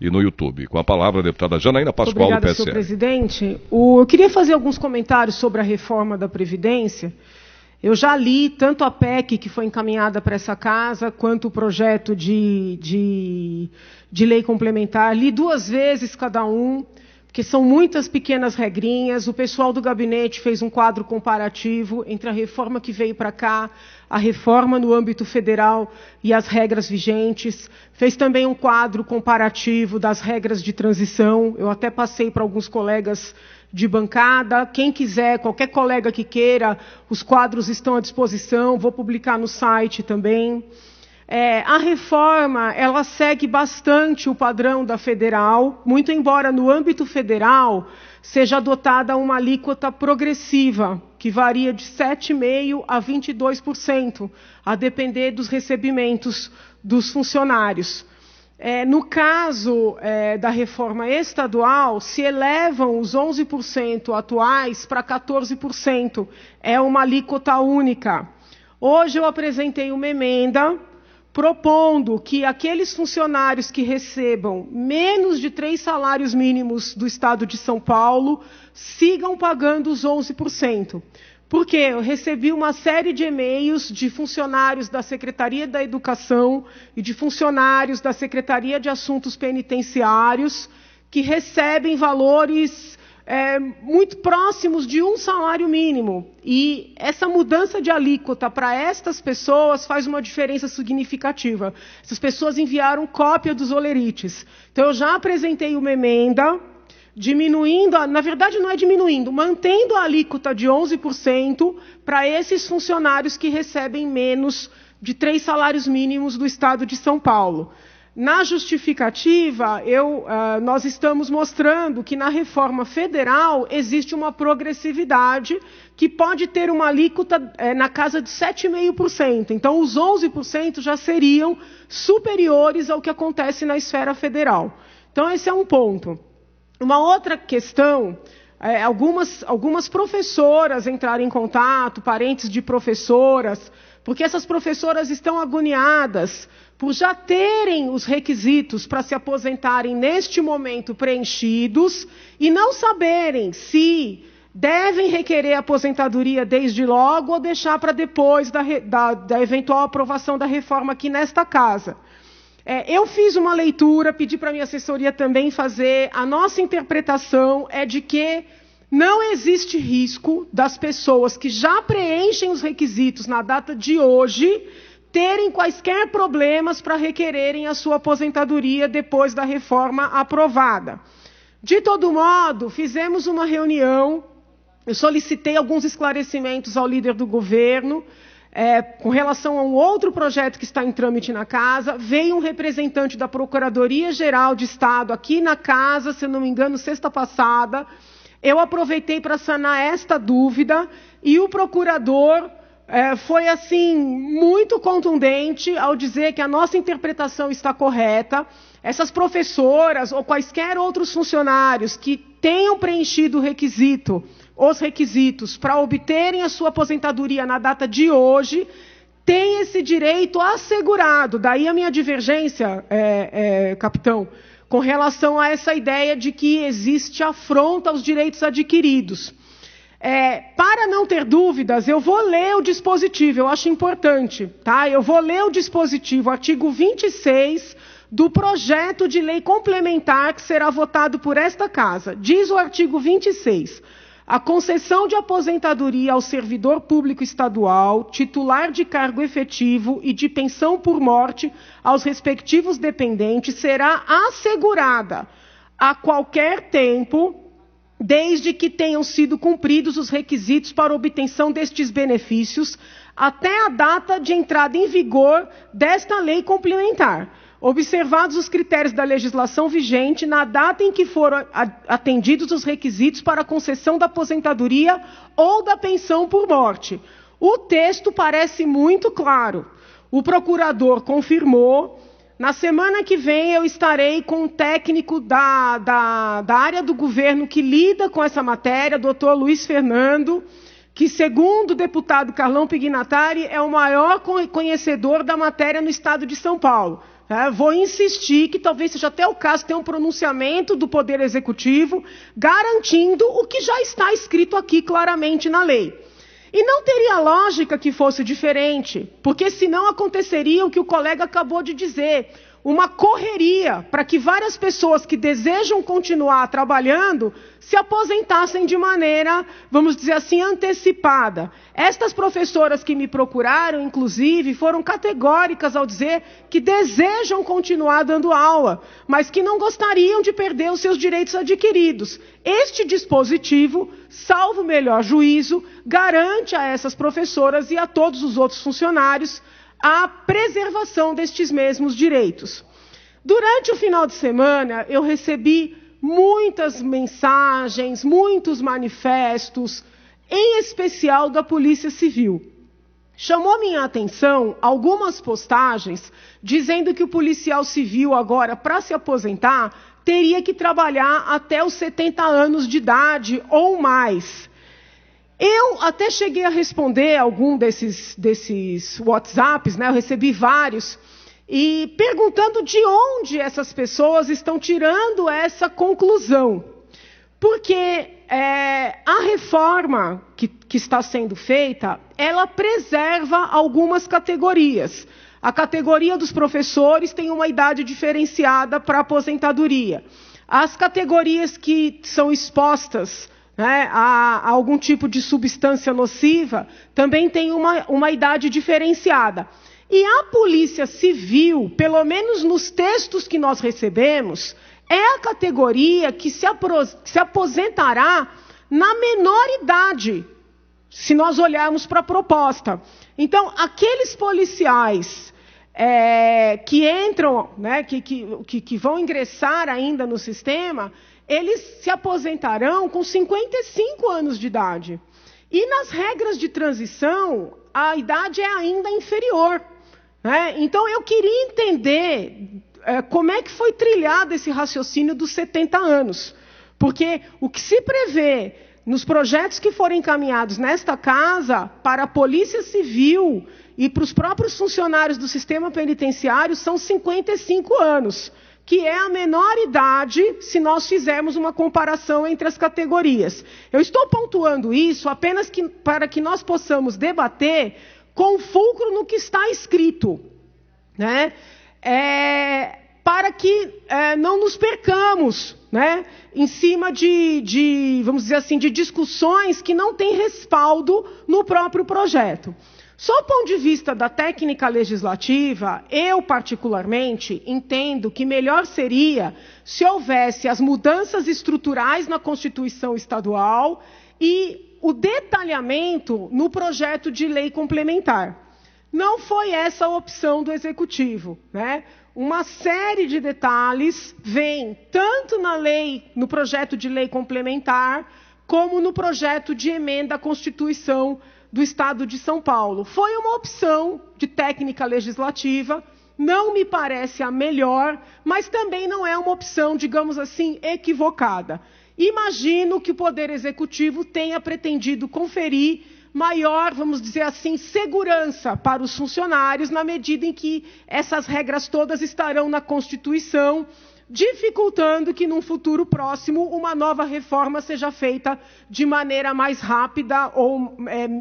e no YouTube. Com a palavra, a deputada Janaína Pascoal, do PSL. Obrigada, senhor presidente. Eu queria fazer alguns comentários sobre a reforma da Previdência. Eu já li tanto a PEC que foi encaminhada para essa casa, quanto o projeto de lei complementar. Li 2 vezes cada um, porque são muitas pequenas regrinhas. O pessoal do gabinete fez um quadro comparativo entre a reforma que veio para cá, a reforma no âmbito federal e as regras vigentes. Fez também um quadro comparativo das regras de transição. Eu até passei para alguns colegas de bancada. Quem quiser, qualquer colega que queira, os quadros estão à disposição. Vou publicar no site também. A reforma, ela segue bastante o padrão da federal, muito embora no âmbito federal seja adotada uma alíquota progressiva, que varia de 7,5% a 22%, a depender dos recebimentos dos funcionários. No caso da reforma estadual, se elevam os 11% atuais para 14%. É uma alíquota única. Hoje eu apresentei uma emenda propondo que aqueles funcionários que recebam menos de 3 salários mínimos do Estado de São Paulo sigam pagando os 11%. Porque eu recebi uma série de e-mails de funcionários da Secretaria da Educação e de funcionários da Secretaria de Assuntos Penitenciários que recebem valores muito próximos de 1 salário mínimo. E essa mudança de alíquota para estas pessoas faz uma diferença significativa. Essas pessoas enviaram cópia dos olerites. Então, eu já apresentei uma emenda diminuindo, na verdade não é diminuindo, mantendo a alíquota de 11% para esses funcionários que recebem menos de 3 salários mínimos do Estado de São Paulo. Na justificativa, nós estamos mostrando que na reforma federal existe uma progressividade que pode ter uma alíquota na casa de 7,5%. Então, os 11% já seriam superiores ao que acontece na esfera federal. Então, esse é um ponto. Uma outra questão, algumas professoras entraram em contato, parentes de professoras, porque essas professoras estão agoniadas por já terem os requisitos para se aposentarem neste momento preenchidos e não saberem se devem requerer aposentadoria desde logo ou deixar para depois da eventual aprovação da reforma aqui nesta casa. Eu fiz uma leitura, pedi para a minha assessoria também fazer. A nossa interpretação é de que não existe risco das pessoas que já preenchem os requisitos na data de hoje terem quaisquer problemas para requererem a sua aposentadoria depois da reforma aprovada. De todo modo, fizemos uma reunião, eu solicitei alguns esclarecimentos ao líder do governo, com relação a um outro projeto que está em trâmite na casa. Veio um representante da Procuradoria-Geral de Estado aqui na casa, se eu não me engano, sexta passada. Eu aproveitei para sanar esta dúvida e o procurador foi assim muito contundente ao dizer que a nossa interpretação está correta. Essas professoras ou quaisquer outros funcionários que tenham preenchido os requisitos para obterem a sua aposentadoria na data de hoje, têm esse direito assegurado. Daí a minha divergência, capitão, com relação a essa ideia de que existe afronta aos direitos adquiridos. Para não ter dúvidas, eu vou ler o dispositivo, eu acho importante, tá? Eu vou ler o dispositivo, artigo 26 do projeto de lei complementar que será votado por esta casa. Diz o artigo 26, a concessão de aposentadoria ao servidor público estadual, titular de cargo efetivo e de pensão por morte aos respectivos dependentes será assegurada a qualquer tempo, desde que tenham sido cumpridos os requisitos para obtenção destes benefícios, até a data de entrada em vigor desta lei complementar, observados os critérios da legislação vigente na data em que foram atendidos os requisitos para a concessão da aposentadoria ou da pensão por morte. O texto parece muito claro. O procurador confirmou. Na semana que vem eu estarei com um técnico da área do governo que lida com essa matéria, doutor Luiz Fernando, que, segundo o deputado Carlão Pignatari, é o maior conhecedor da matéria no estado de São Paulo. vou insistir que talvez seja até o caso de ter um pronunciamento do Poder Executivo garantindo o que já está escrito aqui claramente na lei. E não teria lógica que fosse diferente, porque senão aconteceria o que o colega acabou de dizer, uma correria para que várias pessoas que desejam continuar trabalhando se aposentassem de maneira, vamos dizer assim, antecipada. Estas professoras que me procuraram, inclusive, foram categóricas ao dizer que desejam continuar dando aula, mas que não gostariam de perder os seus direitos adquiridos. Este dispositivo, salvo o melhor juízo, garante a essas professoras e a todos os outros funcionários a preservação destes mesmos direitos. Durante o final de semana, eu recebi muitas mensagens, muitos manifestos, em especial da Polícia Civil. Chamou minha atenção algumas postagens dizendo que o policial civil agora, para se aposentar, teria que trabalhar até os 70 anos de idade ou mais. Eu até cheguei a responder algum desses WhatsApps, eu recebi vários, e perguntando de onde essas pessoas estão tirando essa conclusão. Porque a reforma que está sendo feita, ela preserva algumas categorias. A categoria dos professores tem uma idade diferenciada para aposentadoria. As categorias que são expostas a algum tipo de substância nociva, também tem uma idade diferenciada. E a Polícia Civil, pelo menos nos textos que nós recebemos, é a categoria que se aposentará na menor idade, se nós olharmos para a proposta. Então, aqueles policiais que entram, que vão ingressar ainda no sistema, eles se aposentarão com 55 anos de idade. E nas regras de transição, a idade é ainda inferior. Então, eu queria entender como é que foi trilhado esse raciocínio dos 70 anos. Porque o que se prevê nos projetos que forem encaminhados nesta casa, para a Polícia Civil e para os próprios funcionários do sistema penitenciário, são 55 anos. Que é a menor idade se nós fizermos uma comparação entre as categorias. Eu estou pontuando isso apenas para que nós possamos debater com fulcro no que está escrito, para que não nos percamos, em cima vamos dizer assim, de discussões que não têm respaldo no próprio projeto. Só do ponto de vista da técnica legislativa, eu particularmente entendo que melhor seria se houvesse as mudanças estruturais na Constituição Estadual e o detalhamento no projeto de lei complementar. Não foi essa a opção do Executivo, Uma série de detalhes vem tanto no projeto de lei complementar, como no projeto de emenda à Constituição do Estado de São Paulo. Foi uma opção de técnica legislativa, não me parece a melhor, mas também não é uma opção, digamos assim, equivocada. Imagino que o Poder Executivo tenha pretendido conferir maior, vamos dizer assim, segurança para os funcionários, na medida em que essas regras todas estarão na Constituição, dificultando que, num futuro próximo, uma nova reforma seja feita de maneira mais rápida ou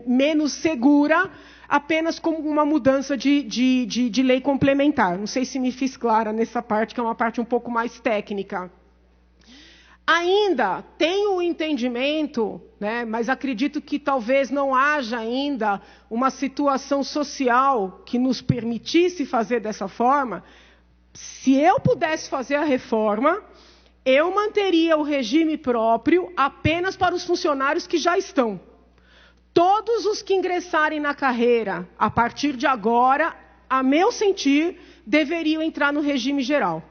menos segura, apenas como uma mudança de lei complementar. Não sei se me fiz clara nessa parte, que é uma parte um pouco mais técnica. Ainda tenho o entendimento, mas acredito que talvez não haja ainda uma situação social que nos permitisse fazer dessa forma. Se eu pudesse fazer a reforma, eu manteria o regime próprio apenas para os funcionários que já estão. Todos os que ingressarem na carreira, a partir de agora, a meu sentir, deveriam entrar no regime geral.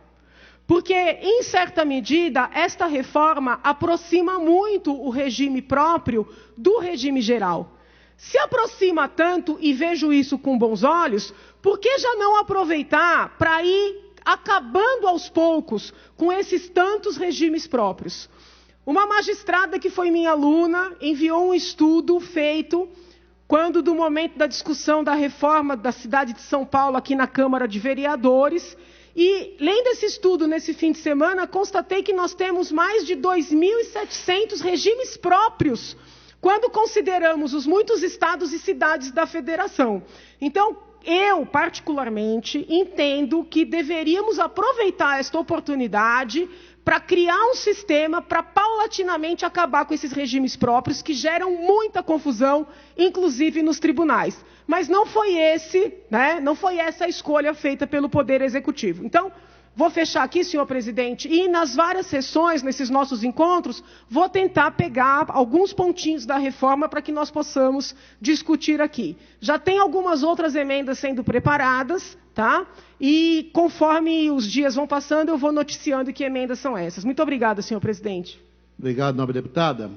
Porque, em certa medida, esta reforma aproxima muito o regime próprio do regime geral. Se aproxima tanto, e vejo isso com bons olhos, por que já não aproveitar para ir acabando aos poucos com esses tantos regimes próprios? Uma magistrada que foi minha aluna enviou um estudo feito quando, do momento da discussão da reforma da cidade de São Paulo aqui na Câmara de Vereadores, E, lendo esse estudo nesse fim de semana, constatei que nós temos mais de 2.700 regimes próprios, quando consideramos os muitos estados e cidades da federação. Então, eu, particularmente, entendo que deveríamos aproveitar esta oportunidade para criar um sistema para paulatinamente acabar com esses regimes próprios que geram muita confusão, inclusive nos tribunais. Mas não foi não foi essa a escolha feita pelo Poder Executivo. Então, vou fechar aqui, senhor presidente, e nas várias sessões, nesses nossos encontros, vou tentar pegar alguns pontinhos da reforma para que nós possamos discutir aqui. Já tem algumas outras emendas sendo preparadas, tá? E conforme os dias vão passando, eu vou noticiando que emendas são essas. Muito obrigada, senhor presidente. Obrigado, nobre deputada.